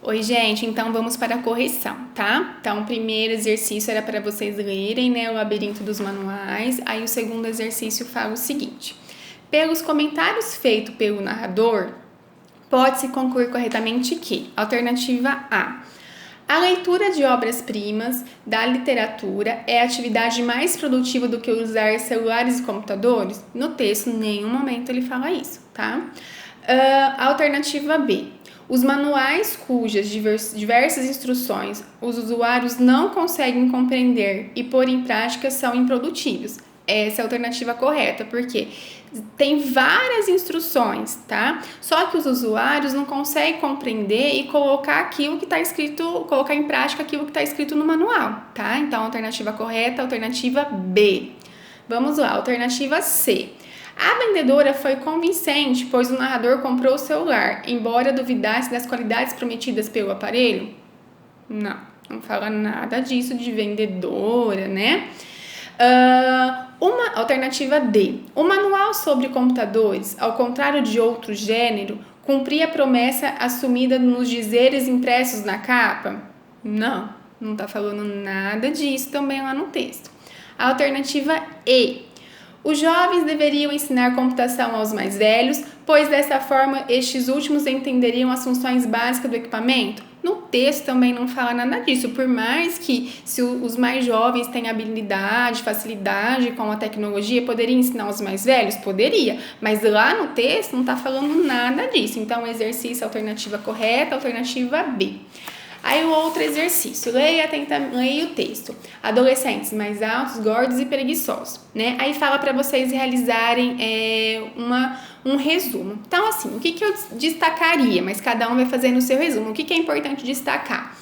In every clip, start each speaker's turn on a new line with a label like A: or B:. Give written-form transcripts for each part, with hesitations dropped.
A: Oi, gente, então vamos para a correção, tá? Então, o primeiro exercício era para vocês lerem, né, o labirinto dos manuais. Aí, o segundo exercício fala o seguinte: pelos comentários feitos pelo narrador, pode-se concluir corretamente que, alternativa A leitura de obras-primas da literatura é a atividade mais produtiva do que usar celulares e computadores? No texto, em nenhum momento ele fala isso, tá? Alternativa B. Os manuais cujas diversas instruções os usuários não conseguem compreender e pôr em prática são improdutivos. Essa é a alternativa correta, porque tem várias instruções, tá? Só que os usuários não conseguem compreender e colocar aquilo que está escrito, colocar em prática aquilo que está escrito no manual, tá? Então, a alternativa correta, a alternativa B. Vamos lá, alternativa C. A vendedora foi convincente, pois o narrador comprou o celular, embora duvidasse das qualidades prometidas pelo aparelho? Não fala nada disso de vendedora, né? Uma alternativa D. O manual sobre computadores, ao contrário de outro gênero, cumpria a promessa assumida nos dizeres impressos na capa? Não está falando nada disso também lá no texto. A alternativa E. Os jovens deveriam ensinar computação aos mais velhos, pois dessa forma estes últimos entenderiam as funções básicas do equipamento? No texto também não fala nada disso, por mais que se os mais jovens têm habilidade, facilidade com a tecnologia, poderia ensinar os mais velhos? Poderia, mas lá no texto não está falando nada disso. Então, exercício, alternativa correta, alternativa B. Aí o outro exercício, leia o texto. Adolescentes mais altos, gordos e preguiçosos, né? Aí fala para vocês realizarem um resumo. Então, assim, o que eu destacaria? Mas cada um vai fazendo o seu resumo. O que é importante destacar?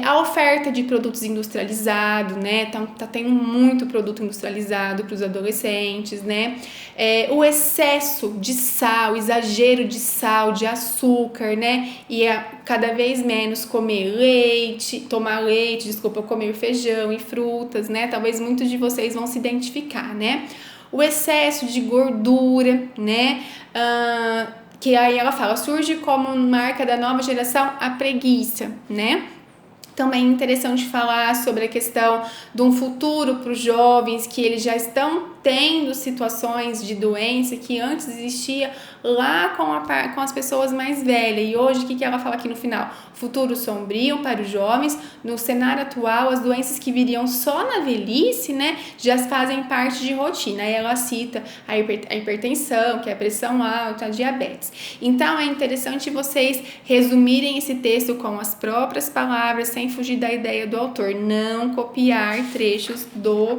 A: A oferta de produtos industrializados, né? Tá tendo muito produto industrializado para os adolescentes, né? O excesso de sal, exagero de sal, de açúcar, né? E cada vez menos comer comer feijão e frutas, né? Talvez muitos de vocês vão se identificar, né? O excesso de gordura, né? Que aí ela fala, surge como marca da nova geração a preguiça, né? Também é interessante falar sobre a questão de um futuro para os jovens, que eles já estão tendo situações de doença que antes existia lá com as pessoas mais velhas. E hoje, o que ela fala aqui no final? Futuro sombrio para os jovens. No cenário atual, as doenças que viriam só na velhice, né, já fazem parte de rotina. Aí ela cita a hipertensão, que é a pressão alta, a diabetes. Então, é interessante vocês resumirem esse texto com as próprias palavras, sem fugir da ideia do autor. Não copiar trechos do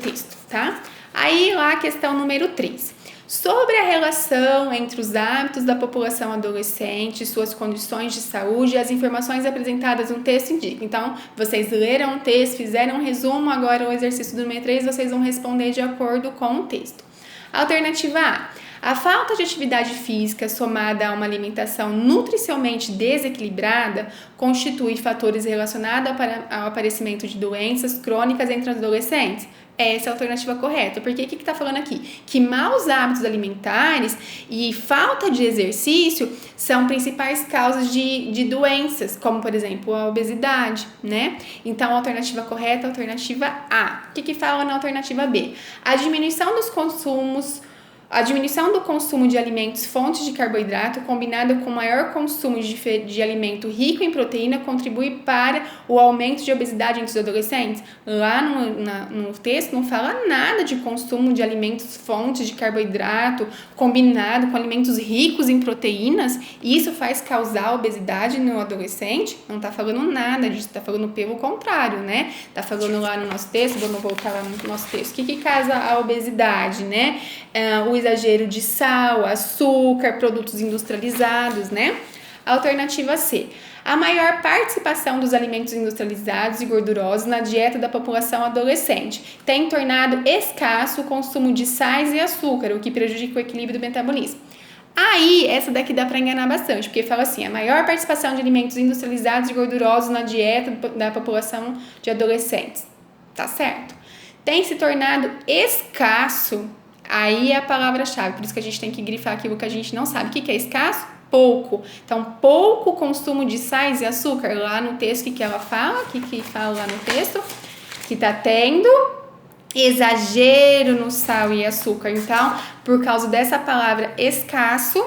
A: texto, tá? Aí lá a questão número 3. Sobre a relação entre os hábitos da população adolescente, suas condições de saúde e as informações apresentadas no texto indicam. Então, vocês leram o texto, fizeram um resumo, agora o exercício número 3, vocês vão responder de acordo com o texto. Alternativa A. A falta de atividade física somada a uma alimentação nutricionalmente desequilibrada constitui fatores relacionados ao aparecimento de doenças crônicas entre os adolescentes? Essa é a alternativa correta, porque o que está falando aqui? Que maus hábitos alimentares e falta de exercício são principais causas de doenças, como, por exemplo, a obesidade, né? Então, a alternativa correta é a alternativa A. O que fala na alternativa B? A diminuição do consumo de alimentos fontes de carboidrato combinado com maior consumo de alimento rico em proteína contribui para o aumento de obesidade entre os adolescentes? Lá no texto não fala nada de consumo de alimentos fontes de carboidrato combinado com alimentos ricos em proteínas, e isso faz causar obesidade no adolescente? Não tá falando nada disso, tá falando pelo contrário, né? Tá falando lá no nosso texto, vamos voltar lá no nosso texto, o que causa a obesidade, né? O exagero de sal, açúcar, produtos industrializados, né? Alternativa C. A maior participação dos alimentos industrializados e gordurosos na dieta da população adolescente tem tornado escasso o consumo de sais e açúcar, o que prejudica o equilíbrio do metabolismo. Aí, essa daqui dá para enganar bastante, porque fala assim, a maior participação de alimentos industrializados e gordurosos na dieta da população de adolescentes. Tá certo. Tem se tornado escasso. Aí é a palavra-chave, por isso que a gente tem que grifar aquilo que a gente não sabe. O que é escasso? pouco. Então, pouco consumo de sais e açúcar. Lá no texto, o que ela fala? O que fala lá no texto? Que tá tendo exagero no sal e açúcar. Então, por causa dessa palavra escasso,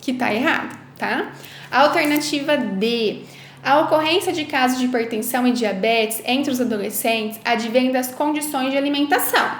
A: que tá errado, tá? Alternativa D. A ocorrência de casos de hipertensão e diabetes entre os adolescentes advém das condições de alimentação.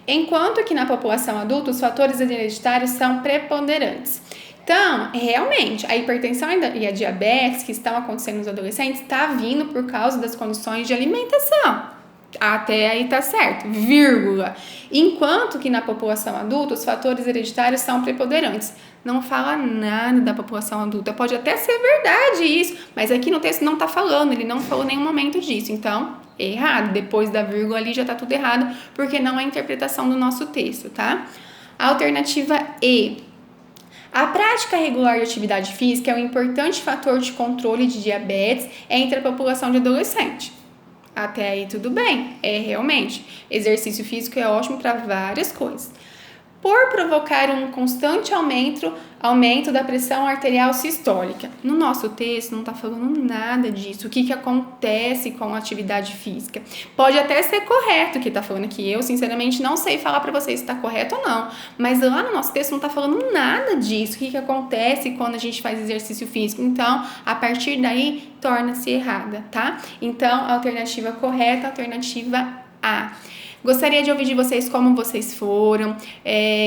A: Enquanto que na população adulta, os fatores hereditários são preponderantes. Então, realmente, a hipertensão e a diabetes que estão acontecendo nos adolescentes está vindo por causa das condições de alimentação. Até aí tá certo, vírgula. Enquanto que na população adulta, os fatores hereditários são preponderantes. Não fala nada da população adulta. Pode até ser verdade isso, mas aqui no texto não tá falando, ele não falou em nenhum momento disso. Então, errado. Depois da vírgula ali já tá tudo errado, porque não é a interpretação do nosso texto, tá? Alternativa E. A prática regular de atividade física é um importante fator de controle de diabetes entre a população de adolescente. Até aí tudo bem, realmente. Exercício físico é ótimo para várias coisas. Por provocar um constante aumento da pressão arterial sistólica. No nosso texto não está falando nada disso. O que acontece com a atividade física? Pode até ser correto o que está falando aqui. Eu, sinceramente, não sei falar para vocês se está correto ou não. Mas lá no nosso texto não está falando nada disso. O que acontece quando a gente faz exercício físico? Então, a partir daí, torna-se errada, tá? Então, a alternativa correta, a alternativa A. Gostaria de ouvir de vocês como vocês foram,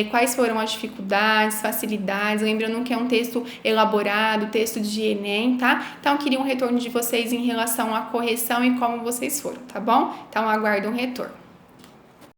A: quais foram as dificuldades, facilidades, lembrando que é um texto elaborado, texto de Enem, tá? Então, queria um retorno de vocês em relação à correção e como vocês foram, tá bom? Então, aguardo um retorno.